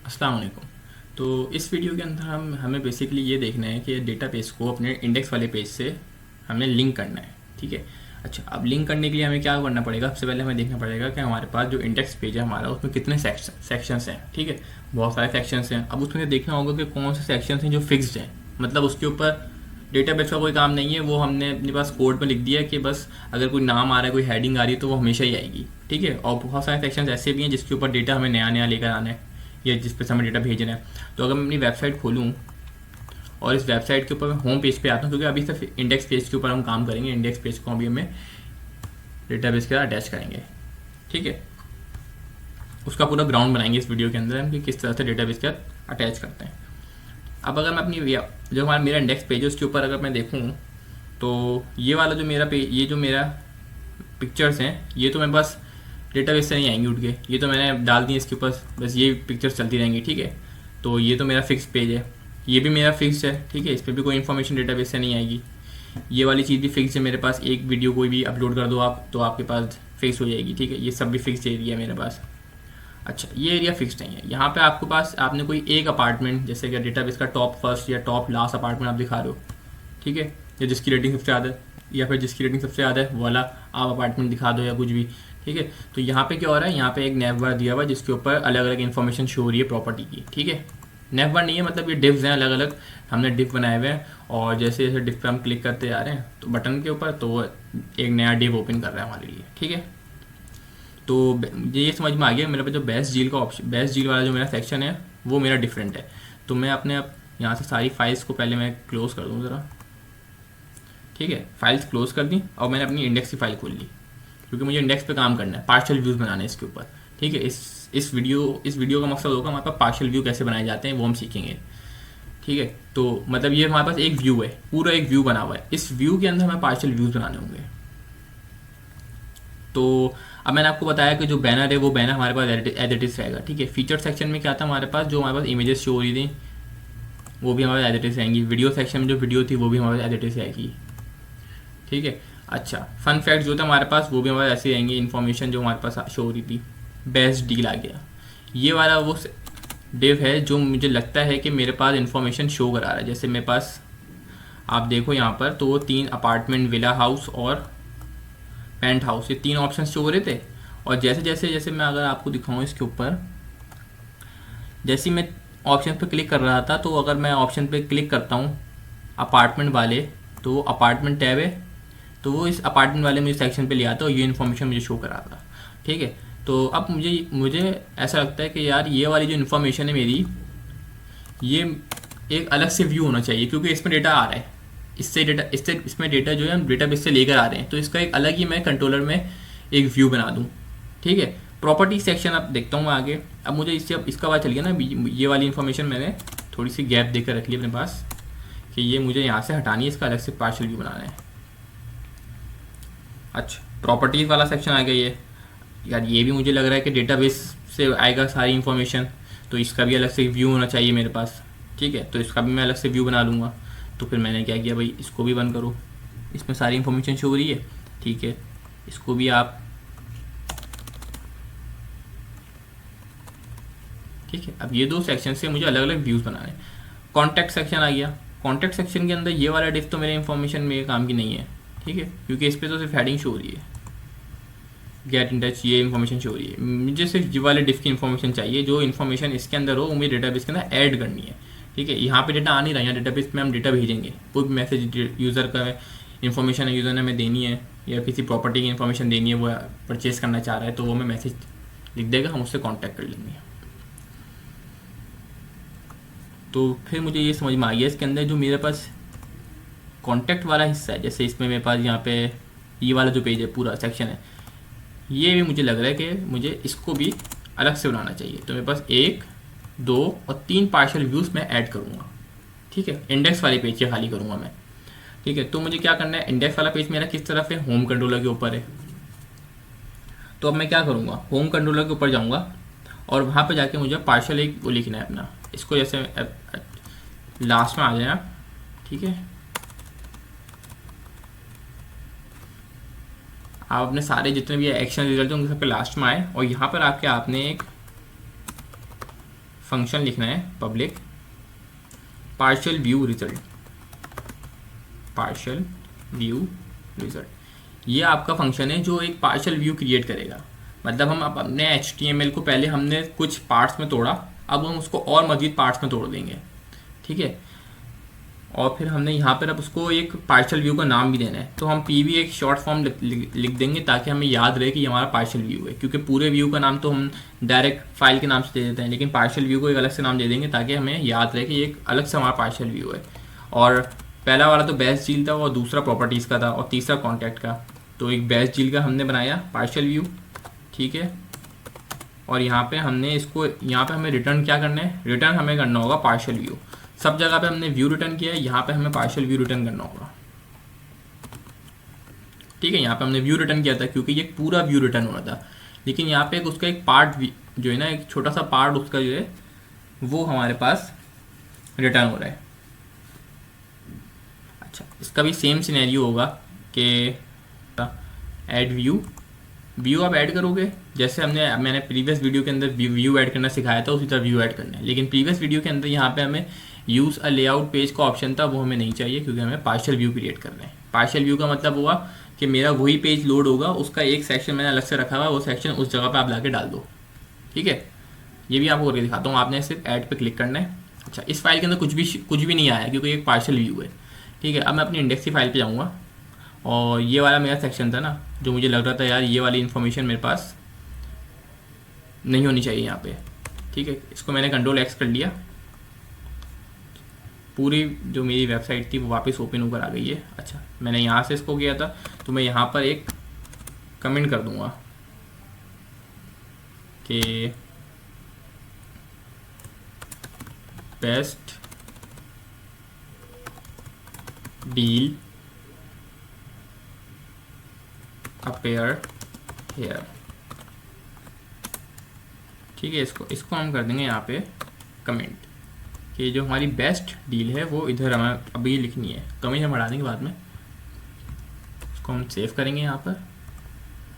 अस्सलाम वालेकुम। तो इस वीडियो के अंदर हमें बेसिकली ये देखना है कि डेटाबेस को अपने इंडेक्स वाले पेज से हमें लिंक करना है। ठीक है। अच्छा, अब लिंक करने के लिए हमें क्या करना पड़ेगा? सबसे पहले हमें देखना पड़ेगा कि हमारे पास जो इंडेक्स पेज है हमारा, उसमें कितने सेक्शंस हैं। ठीक है, बहुत सारे सेक्शंस हैं। अब उसमें से देखना होगा कि कौन से सेक्शंस हैं जो फिक्स्ड हैं, मतलब उसके ऊपर डेटाबेस का कोई काम नहीं है। वो हमने अपने पास कोड में लिख दिया कि बस अगर कोई नाम आ रहा है, कोई हेडिंग आ रही है तो वो हमेशा ही आएगी। ठीक है। और बहुत सारे सेक्शंस ऐसे भी हैं जिसके ऊपर डेटा हमें नया नया लेकर आना है या जिस पर से हमें डेटा भेजना है। तो अगर मैं अपनी वेबसाइट खोलूँ और इस वेबसाइट के ऊपर मैं होम पेज पे आता हूँ, क्योंकि अभी सिर्फ इंडेक्स पेज के ऊपर हम काम करेंगे। इंडेक्स पेज को अभी हमें डेटाबेस के साथ अटैच करेंगे। ठीक है, उसका पूरा ग्राउंड बनाएंगे इस वीडियो के अंदर हम कि किस तरह से डेटाबेस के साथ अटैच करते हैं। अब अगर मैं अपनी जो हमारा मेरा इंडेक्स पेज है उसके ऊपर अगर मैं देखूँ तो ये वाला जो मेरा पेज, ये जो मेरा पिक्चर्स हैं, ये तो मेरे पास डेटाबेस से नहीं आएंगी उठ के, ये तो मैंने डाल दी इसके ऊपर, बस ये पिक्चर्स चलती रहेंगी। ठीक है, तो ये तो मेरा फिक्स पेज है, ये भी मेरा फिक्स है। ठीक है, इस पर भी कोई इन्फॉर्मेशन डेटाबेस से नहीं आएगी। ये वाली चीज़ भी फिक्स है मेरे पास, एक वीडियो कोई भी अपलोड कर दो आप तो आपके पास फिक्स हो जाएगी। ठीक है, ये सब भी फिक्स एरिया है मेरे पास। अच्छा, ये एरिया फिक्स नहीं है। यहाँ पे आपके पास आपने कोई एक अपार्टमेंट, जैसे कि डेटाबेस का टॉप फर्स्ट या टॉप लास्ट अपार्टमेंट आप दिखा रहे हो, ठीक है, या जिसकी रेटिंग सबसे ज़्यादा है, या फिर जिसकी रेटिंग सबसे ज़्यादा है वो वाला आप अपार्टमेंट दिखा दो या कुछ भी। ठीक है, तो यहाँ पे क्या हो रहा है, यहाँ पे एक नेव बार दिया हुआ है जिसके ऊपर अलग अलग इन्फॉर्मेशन शो हो रही है प्रॉपर्टी की। ठीक है, नेव बार नहीं है, मतलब ये डिव्स हैं अलग अलग, हमने डिव बनाए हुए हैं। और जैसे जैसे डिव पे हम क्लिक करते जा रहे हैं तो बटन के ऊपर, तो वो एक नया डिव ओपन कर रहा है हमारे लिए। ठीक है, तो ये समझ में आ गया मेरे पास जो बेस्ट डील का ऑप्शन, बेस्ट डील वाला जो मेरा सेक्शन है वो मेरा डिफरेंट है। तो मैं अपने अब यहाँ से सारी फाइल्स को पहले मैं क्लोज कर दूँ ज़रा। ठीक है, फाइल्स क्लोज कर दी और मैंने अपनी इंडेक्स की फाइल खोल ली, क्योंकि मुझे इंडेक्स पे काम करना है, पार्शियल व्यूज़ बनाने हैं इसके ऊपर। ठीक है, इस वीडियो का मकसद होगा हमारे पास पार्शियल व्यू कैसे बनाए जाते हैं वो हम सीखेंगे। ठीक है, तो मतलब ये हमारे पास एक व्यू है, पूरा एक व्यू बना हुआ है। इस व्यू के अंदर हमें पार्शियल व्यूज़ बनाने होंगे। तो अब मैंने आपको बताया कि जो बैनर है वो बैनर हमारे पास एज इट इज़ रहेगा। ठीक है, फीचर सेक्शन में क्या था हमारे पास, जो हमारे पास इमेजेस शो हो रही थी वो भी हमारे एज इट इज़ रहेंगी। वीडियो सेक्शन में जो वीडियो थी वो भी हमारे एज इट इज़ रहेगी। ठीक है, अच्छा, फन फैक्ट जो था हमारे पास वो भी हमारे ऐसे रहेंगे। इन्फॉर्मेशन जो हमारे पास शो हो रही थी, बेस्ट डील आ गया, ये वाला वो डिव है जो मुझे लगता है कि मेरे पास इन्फॉर्मेशन शो करा रहा है। जैसे मेरे पास आप देखो यहाँ पर, तो वो 3 अपार्टमेंट, विला हाउस और पेंट हाउस, ये 3 ऑप्शन शो हो रहे थे। और जैसे जैसे जैसे मैं अगर आपको दिखाऊँ इसके ऊपर, जैसे मैं ऑप्शन पे क्लिक कर रहा था, तो अगर मैं ऑप्शन पे क्लिक करता हूँ अपार्टमेंट वाले, तो वो अपार्टमेंट टैब है, तो वो इस अपार्टमेंट वाले मुझे सेक्शन पे ले आता है और ये इन्फॉर्मेशन मुझे शो करा था। ठीक है, तो अब मुझे ऐसा लगता है कि यार ये वाली जो इन्फॉर्मेशन है मेरी, ये एक अलग से व्यू होना चाहिए, क्योंकि इसमें डेटा आ रहा है, इसमें डेटा जो है हम डेटाबेस से लेकर आ रहे हैं, तो इसका एक अलग ही मैं कंट्रोलर में एक व्यू बना दूँ। ठीक है, प्रॉपर्टी सेक्शन अब देखता हूँ मैं आगे। अब मुझे इससे अब इसका पता चल गया ना, ये वाली इन्फॉर्मेशन मैंने थोड़ी सी गैप देकर रख ली अपने पास कि ये मुझे यहाँ से हटानी है, इसका अलग से पार्शियल व्यू बनाना है। अच्छा, प्रॉपर्टीज़ वाला सेक्शन आ गया ये, यार ये भी मुझे लग रहा है कि डेटाबेस से आएगा सारी इन्फॉर्मेशन, तो इसका भी अलग से व्यू होना चाहिए मेरे पास। ठीक है, तो इसका भी मैं अलग से व्यू बना लूँगा। तो फिर मैंने क्या किया भाई, इसको भी बंद करो, इसमें सारी इन्फॉर्मेशन शो हो रही है। ठीक है, इसको भी आप, ठीक है, अब ये 2 सेक्शन से मुझे अलग अलग व्यूज़ बनाने हैं। कॉन्टैक्ट सेक्शन आ गया। कॉन्टैक्ट सेक्शन के अंदर ये वाला डिफ तो मेरे इन्फॉर्मेशन में काम की नहीं है। ठीक है, क्योंकि इस पर तो सिर्फ हेडिंग शो हो रही है, गेट इन टच, ये इन्फॉर्मेशन शो हो रही है। मुझे सिर्फ ये वाले डिफ की इन्फॉर्मेशन चाहिए, जो इन्फॉर्मेशन इसके अंदर हो वो मुझे डेटाबेस के अंदर ऐड करनी है। ठीक है, यहाँ पे डेटा आ नहीं रहा, यहाँ डेटाबेस में हम डेटा भेजेंगे, कोई भी मैसेज यूज़र का इन्फॉर्मेशन यूज़र ने हमें देनी है या किसी प्रॉपर्टी की इन्फॉर्मेशन देनी है, वो परचेज करना चाह रहा है, तो वो हमें मैसेज लिख देगा, हम उससे कॉन्टैक्ट कर लेंगे। तो फिर मुझे ये समझ में आ गया इसके अंदर जो मेरे पास कॉन्टैक्ट वाला हिस्सा है, जैसे इसमें मेरे पास यहाँ पे ये वाला जो पेज है, पूरा सेक्शन है, ये भी मुझे लग रहा है कि मुझे इसको भी अलग से बनाना चाहिए। तो मेरे पास 1, 2 और 3 पार्शियल व्यूज़ मैं ऐड करूँगा। ठीक है, इंडेक्स वाले पेज के खाली करूँगा मैं। ठीक है, तो मुझे क्या करना है, इंडेक्स वाला पेज मेरा किस तरफ है, होम कंट्रोलर के ऊपर है। तो अब मैं क्या करूँगा, होम कंट्रोलर के ऊपर जाऊँगा और वहाँ पे जाके मुझे पार्शियल एक वो लिखना है अपना, इसको जैसे लास्ट में आ जाए। ठीक है, आप अपने सारे जितने भी एक्शन रिजल्ट होंगे सब पे लास्ट में आए और यहाँ पर आके आपने एक फंक्शन लिखना है public partial view result, partial view result. ये आपका फंक्शन है जो एक पार्शियल व्यू क्रिएट करेगा। मतलब हम अब अपने HTML को पहले हमने कुछ पार्ट्स में तोड़ा, अब हम उसको और मजीद पार्ट्स में तोड़ देंगे, ठीक है। और फिर हमने यहाँ पर अब उसको एक पार्शियल व्यू का नाम भी देना है, तो हम PV एक शॉर्ट फॉर्म लिख देंगे ताकि हमें याद रहे कि ये हमारा पार्शियल व्यू है। क्योंकि पूरे व्यू का नाम तो हम डायरेक्ट फाइल के नाम से दे देते हैं, लेकिन पार्शियल व्यू को एक अलग से नाम दे देंगे ताकि हमें याद रहे कि ये एक अलग से हमारा पार्शियल व्यू है। और पहला वाला तो बेस्ट डील था, और दूसरा प्रॉपर्टीज़ का था, और तीसरा कॉन्टैक्ट का। तो एक बेस्ट डील का हमने बनाया पार्शियल व्यू, ठीक है। और यहाँ पे हमने इसको, यहाँ पे हमें रिटर्न क्या करना है, रिटर्न हमें करना होगा पार्शियल व्यू। सब जगह पे हमने व्यू रिटर्न किया है, यहाँ पे हमें पार्शियल व्यू रिटर्न करना होगा, ठीक है। यहाँ पे हमने व्यू रिटर्न किया था क्योंकि ये पूरा व्यू रिटर्न हुआ था, लेकिन यहाँ पे उसका एक पार्ट जो है ना, एक छोटा सा पार्ट उसका जो है वो हमारे पास रिटर्न हो रहा है। अच्छा, इसका भी सेम सिनेरियो होगा कि ऐड व्यू, व्यू आप ऐड करोगे जैसे मैंने प्रीवियस वीडियो के अंदर व्यू ऐड करना सिखाया था, उसी तरह व्यू ऐड करना है। लेकिन प्रीवियस वीडियो के अंदर यहाँ पे हमें यूज़ अ लेआउट पेज का ऑप्शन था, वो हमें नहीं चाहिए क्योंकि हमें पार्शियल व्यू क्रिएट करना है। पार्शियल व्यू का मतलब हुआ कि मेरा वही पेज लोड होगा, उसका एक सेक्शन मैंने अलग से रखा हुआ है, वो सेक्शन उस जगह पर आप लाके डाल दो, ठीक है। ये भी आपको करके दिखाता हूँ, आपने सिर्फ ऐड पे क्लिक करना है। अच्छा, इस फाइल के अंदर कुछ भी नहीं आया क्योंकि एक पार्शियल व्यू है, ठीक है। अब मैं अपनी इंडेक्स की फाइल पे जाऊँगा, और ये वाला मेरा सेक्शन था ना, जो मुझे लग रहा था यार ये वाली इन्फॉर्मेशन मेरे पास नहीं होनी चाहिए यहाँ पे, ठीक है। इसको मैंने Ctrl+X कर लिया, पूरी जो मेरी वेबसाइट थी वो वापस ओपन होकर आ गई है। अच्छा, मैंने यहाँ से इसको किया था, तो मैं यहाँ पर एक कमेंट कर दूँगा कि बेस्ट डील अपीयर हेयर, ठीक है। इसको हम कर देंगे यहाँ पे कमेंट कि जो हमारी बेस्ट डील है वो इधर हमें अभी लिखनी है। कमेंट हम हटा देंगे बाद में, इसको हम सेव करेंगे यहाँ पर,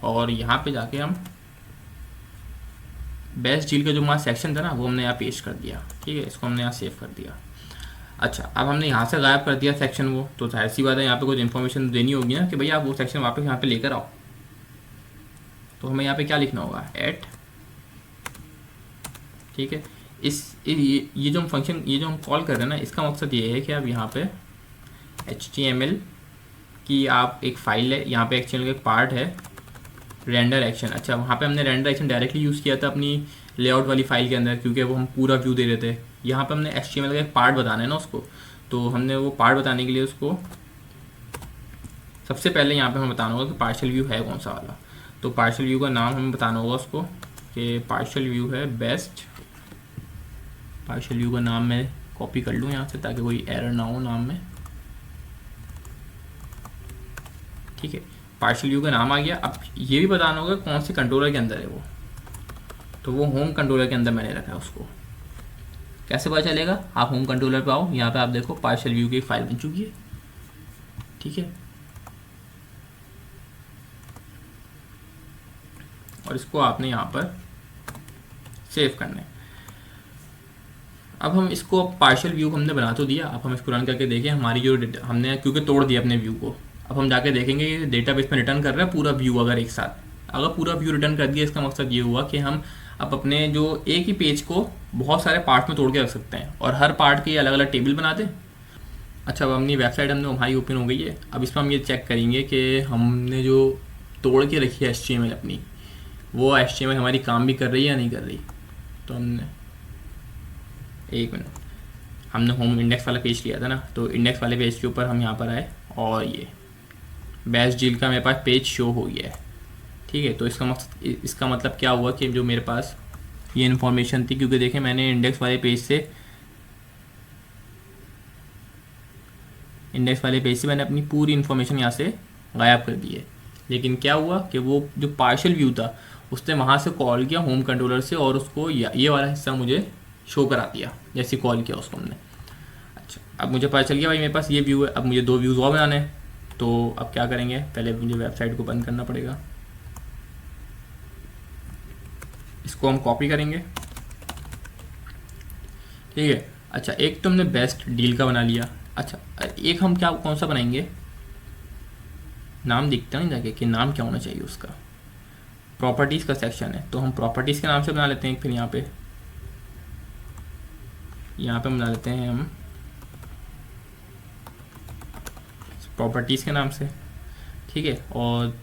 और यहाँ पे जाके हम बेस्ट डील का जो हमारा सेक्शन था ना वो हमने यहाँ पेस्ट कर दिया, ठीक है। इसको हमने यहाँ सेव कर दिया। अच्छा, अब हमने यहाँ से गायब कर दिया सेक्शन वो, तो जाहिर सी बात है यहाँ पे कुछ इन्फॉर्मेशन देनी होगी ना कि भैया आप वो सेक्शन वापस यहाँ पे लेकर आओ। तो हमें यहाँ पे क्या लिखना होगा, एट, ठीक है। ये जो हम फंक्शन, ये जो हम कॉल कर रहे हैं ना, इसका मकसद ये है कि आप यहाँ पे HTML की आप एक फाइल है, यहाँ पे HTML का एक पार्ट है रेंडर एक्शन। अच्छा, वहाँ पे हमने रेंडर एक्शन डायरेक्टली यूज़ किया था अपनी लेआउट वाली फाइल के अंदर, क्योंकि वो हम पूरा व्यू दे रहे थे। यहाँ पे हमने HTML का एक पार्ट बताना है ना उसको, तो हमने वो पार्ट बताने के लिए उसको सबसे पहले यहाँ पे हमें बताना होगा कि पार्शियल व्यू है कौन सा वाला। तो पार्शियल व्यू का नाम हमें बताना होगा उसको कि पार्शियल व्यू है बेस्ट। पार्शियल व्यू का नाम मैं कॉपी कर लूँ यहाँ से ताकि कोई एरर ना हो नाम में, ठीक है। पार्शियल व्यू का नाम आ गया। अब ये भी बताना होगा कौन से कंट्रोलर के अंदर है वो, तो वो होम कंट्रोलर के अंदर मैंने रखा है। उसको कैसे पता चलेगा, आप होम कंट्रोलर पे आओ, यहाँ पे आप देखो पार्शियल व्यू की एक फाइल बन चुकी है, ठीक है। और इसको आपने यहाँ पर सेव करना है। अब हम इसको पार्शियल व्यू हमने बना तो दिया, अब हम इसको रन करके देखें हमारी जो हमने क्योंकि तोड़ दिया अपने व्यू को। अब हम जाके देखेंगे कि डेटाबेस में रिटर्न कर रहा है पूरा व्यू। अगर एक साथ अगर पूरा व्यू रिटर्न कर दिया, इसका मकसद ये हुआ कि हम अब अपने जो एक ही पेज को बहुत सारे पार्ट में तोड़ के रख सकते हैं और हर पार्ट के अलग अलग टेबल बना दें। अच्छा, अब अपनी वेबसाइट हमारी ओपन हो गई है। अब इसमें हम ये चेक करेंगे कि हमने जो तोड़ के रखी है HTML अपनी, वो HTML हमारी काम भी कर रही है या नहीं कर रही। तो हमने एक मिनट, हमने होम इंडेक्स वाला पेज लिया था ना, तो इंडेक्स वाले पेज के ऊपर हम यहाँ पर आए और ये बेस्ट डील का मेरे पास पेज शो हो गया है, ठीक है। तो इसका मतलब क्या हुआ कि जो मेरे पास ये इन्फॉर्मेशन थी, क्योंकि देखें मैंने इंडेक्स वाले पेज से मैंने अपनी पूरी इन्फॉर्मेशन यहाँ से गायब कर दी है। लेकिन क्या हुआ कि वो जो पार्शियल व्यू था उसने वहाँ से कॉल किया होम कंट्रोलर से और उसको ये वाला हिस्सा मुझे शो करा दिया जैसे कॉल किया उसको हमने। अच्छा, अब मुझे पता चल गया भाई मेरे पास ये व्यू है। अब मुझे 2 व्यूज़ और बनाने हैं, तो अब क्या करेंगे, पहले मुझे वेबसाइट को बंद करना पड़ेगा। इसको हम कॉपी करेंगे ठीक है। अच्छा, एक तो हमने बेस्ट डील का बना लिया। अच्छा, एक हम क्या कौन सा बनाएंगे, नाम दिखता नहीं जाके कि नाम क्या होना चाहिए उसका। प्रॉपर्टीज़ का सेक्शन है तो हम प्रॉपर्टीज़ के नाम से बना लेते हैं। फिर यहाँ पे बना लेते हैं हम प्रॉपर्टीज़ के नाम से, ठीक है। और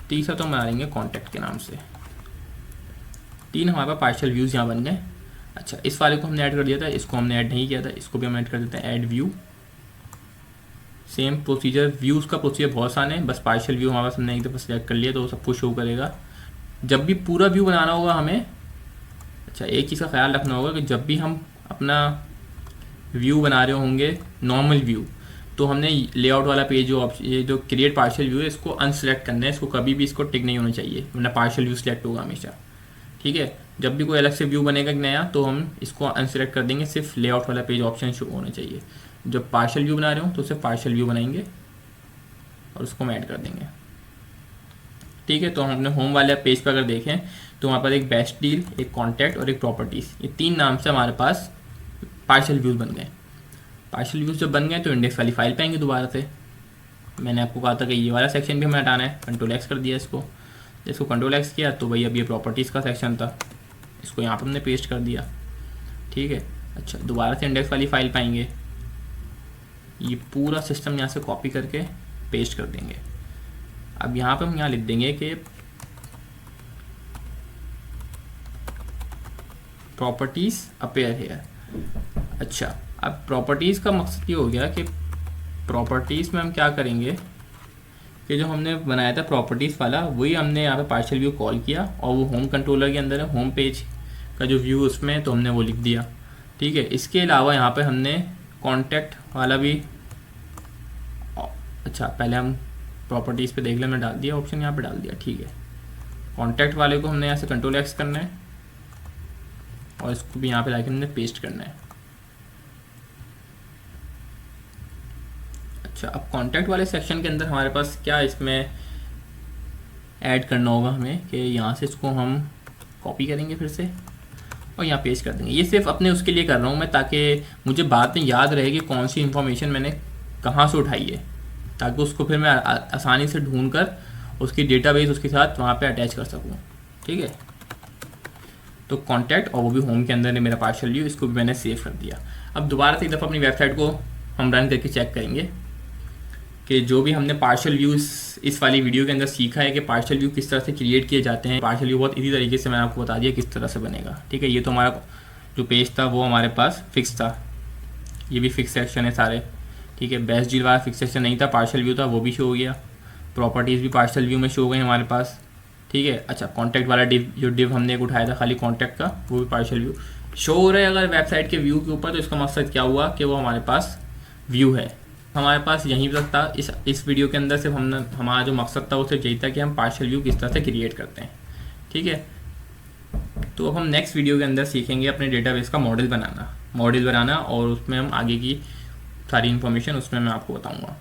तीसरा तो हम बना लेंगे कॉन्टैक्ट के नाम से। 3 हमारे पास पार्शियल व्यूज़ यहाँ बन गए। अच्छा, इस वाले को हमने ऐड कर दिया था, इसको हमने ऐड नहीं किया था, इसको भी हम ऐड कर देते हैं, add view. Same procedure, views का प्रोसीजर बहुत आसान है, बस पार्शियल व्यू हमारे पास हमने एक दफ़ा सेलेक्ट कर लिया तो वो सब कुछ शो करेगा। जब भी पूरा व्यू बनाना होगा हमें, अच्छा एक चीज़ का ख्याल रखना होगा कि जब भी हम अपना व्यू बना रहे होंगे नॉर्मल व्यू, तो हमने लेआउट वाला पेज ये जो क्रिएट पार्शियल व्यू है इसको अनसेलेक्ट करना है, इसको कभी भी इसको टिक नहीं होना चाहिए, वरना पार्शियल व्यू सिलेक्ट होगा हमेशा, ठीक है। जब भी कोई अलग से व्यू बनेगा नया तो हम इसको अनसेलेक्ट कर देंगे, सिर्फ लेआउट वाला पेज ऑप्शन शो होना चाहिए। जब पार्शियल व्यू बना रहे हो तो सिर्फ पार्शियल व्यू बनाएंगे और उसको हम ऐड कर देंगे, ठीक है। तो हम अपने होम वाले पेज पर अगर देखें तो हमारे पास एक बेस्ट डील, एक कॉन्टैक्ट और एक प्रॉपर्टीज़, ये 3 नाम से हमारे पास पार्शियल व्यूज़ बन गए। पार्शियल व्यूज़ जब बन गए तो इंडेक्स वाली फाइल पे आएंगे दोबारा से। मैंने आपको कहा था कि ये वाला सेक्शन भी हमें हटाना है, कंट्रोल एक्स कर दिया इसको कंट्रोल एक्स किया तो भाई अब ये प्रॉपर्टीज़ का सेक्शन था, इसको यहाँ पर हमने पेस्ट कर दिया, ठीक है। अच्छा, दोबारा से इंडेक्स वाली फाइल पाएंगे, ये पूरा सिस्टम यहाँ से कॉपी करके पेस्ट कर देंगे। अब यहाँ पे हम यहाँ लिख देंगे कि प्रॉपर्टीज़ अपेयर हेयर। अच्छा, अब प्रॉपर्टीज़ का मकसद ये हो गया कि प्रॉपर्टीज़ में हम क्या करेंगे कि जो हमने बनाया था प्रॉपर्टीज़ वाला वही हमने यहाँ पे पार्शियल व्यू कॉल किया और वो होम कंट्रोलर के अंदर है, होम पेज का जो व्यू उसमें, तो हमने वो लिख दिया, ठीक है। इसके अलावा यहाँ पे हमने कॉन्टैक्ट वाला भी, अच्छा पहले हम प्रॉपर्टीज़ पे देख लें, हमने डाल दिया ऑप्शन, यहाँ पे डाल दिया, ठीक है। कॉन्टैक्ट वाले को हमने यहाँ से कंट्रोल एक्स करना है और इसको भी यहाँ पे लाके हमने पेस्ट करना है। अच्छा, अब कॉन्टैक्ट वाले सेक्शन के अंदर हमारे पास क्या इसमें ऐड करना होगा हमें कि यहाँ से इसको हम कॉपी करेंगे फिर से और यहाँ पेस्ट कर देंगे। ये सिर्फ अपने उसके लिए कर रहा हूँ मैं, ताकि मुझे बाद में याद रहे कि कौन सी इन्फॉर्मेशन मैंने कहाँ से उठाई है, ताकि उसको फिर मैं आसानी से ढूंढ कर उसकी डेटाबेस उसके साथ वहाँ पे अटैच कर सकूँ, ठीक है। तो कॉन्टैक्ट और वो भी होम के अंदर है मेरा पार्शियल व्यू, इसको भी मैंने सेव कर दिया। अब दोबारा से एक दफ़ा अपनी वेबसाइट को हम रन करके चेक करेंगे कि जो भी हमने पार्शियल व्यूज़ इस वाली वीडियो के अंदर सीखा है कि पार्शियल व्यू किस तरह से क्रिएट किए जाते हैं। पार्शियल व्यू बहुत इजी तरीके से मैंने आपको बता दिया किस तरह से बनेगा, ठीक है। ये तो हमारा जो पेज था वो हमारे पास फिक्स था, ये भी फिक्स सेक्शन है सारे, ठीक है। बेस्ट डील वाला फिक्स सेक्शन नहीं था, पार्शियल व्यू था, वो भी शो हो गया। प्रॉपर्टीज़ भी पार्शियल व्यू में शो हो गए हमारे पास, ठीक है। अच्छा, कॉन्टैक्ट वाला डिव, जो डिव हमने एक उठाया था खाली कॉन्टैक्ट का, वो भी पार्शियल व्यू शो हो रहा है अगर वेबसाइट के व्यू के ऊपर, तो इसका मकसद क्या हुआ कि वो हमारे पास व्यू है। हमारे पास यहीं तक था इस वीडियो के अंदर, सिर्फ हमारा जो मकसद था वो सिर्फ यही था कि हम पार्शियल व्यू किस तरह से क्रिएट करते हैं, ठीक है। तो अब हम नेक्स्ट वीडियो के अंदर सीखेंगे अपने डेटाबेस का मॉडल बनाना और उसमें हम आगे की सारी इन्फॉर्मेशन उसमें मैं आपको बताऊँगा।